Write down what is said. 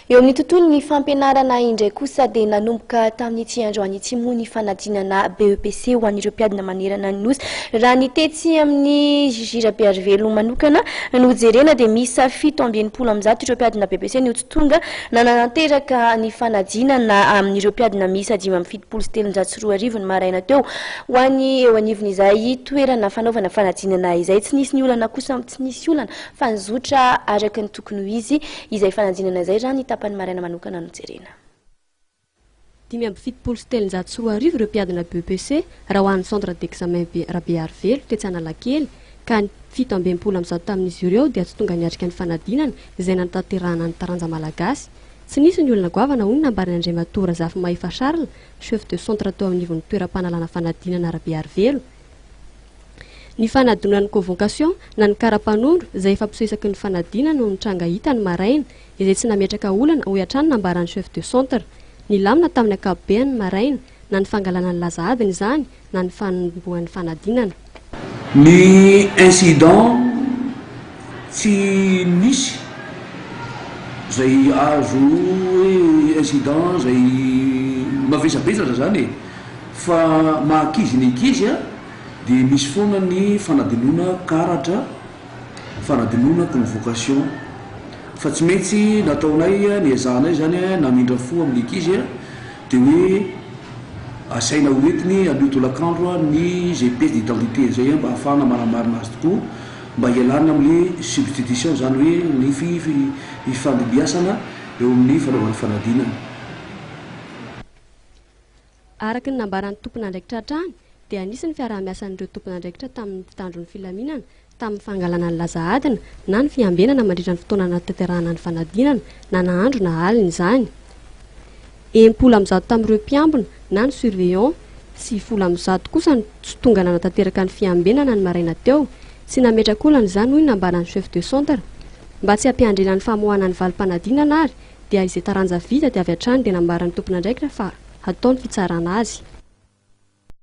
Eo amin'ny tontolon'ny fampianarana indray kosa dia nanomboka tamin'ity androany ity moa ny fanadinana BEPC ho an'ireo mpiadina manerana ny nosy. Raha ny tetsy amin'ny Gira-Bearivelo manokana no jerena dia misy 720 ireo mpiadina BEPC ny tonga nananteraka ny fanadinana amin'ireo mpiadina misy 577 ny maraina teo ho an'ny eo anivon'izay toerana fanaovana fanadinana izay. Tsy nisy ny olana kosa tsy nisy olana fa nizotra araka ny tokony ho izy izay fanadinana izay raha ny tapany maraina manokana no jerena. 577 ireo mpiadina BEPC raha ho an'ny centre d'examen Bearivelo tetsy Analakely ka ny 720 tamin'izy ireo dia tsy tonga niatrika ny fanadinana izay nantanterahana ny taranja malagasy. Tsy nisy ny olona goavana hoy nambariny Andriamatoa Razafy Mahifa Charles, chef de centre tao amin'ivon'ny toeram-panalana fanadinana Bearivelo. Ny fanadinan'ny convocation na ny karapanondro izay efa mpisoesaky ny fanadinana no nitranga hita ny maraina izay tsy nametraka olana ho hatrany nambaran'ny chef de centre. Ny lamina tamin'ny ankapobeny maraina na ny fangalana ny lazahadiny izany na ny fanombohan'ny fanadinana. Ny incident tsy nisy zay azo incident zay mavesabesatra zany fa mahakizy ny ankizy dia misy foana ny fanadinona karatra, fanadinona convocation fa tsy maintsy nataonay ny azahanay zany namindra fo amin'ny ankizy dia hoe asaina hoentiny aloto lakandro ny GPS d'identité zay mba ahafahana manamarina azy tokoa mba hialana amin'ny substitution zany hoe ny fifandimbiasana eo amin'ny fanaovana fanadinana. Araka ny nambaran'ny tompon'andraikitra hatrany dia anisany fiarah-miasan'ireo tompon'andraikitra tamin'ny mpitandron'ny filaminana tamin'ny fangalana ny lazahadina na ny fiambenana mandritra ny fotoana natanterahana ny fanadinana na nahandro na alina izany. 10 tamin'ireo mpiambina na ny surveillant sy 10 kosa ny tsy tonga nanatanteraka ny fiambenana ny maraina teo. Tsy nametraka olana izany hoy nambaran'ny chef de centre. Mba tsy hampiandrena ny famoahana ny valim-panadinana ary dia izay taranja vita dia avy hatrany dia nambaran'ny tompon'andraikitra fa ataony fitsarana azy.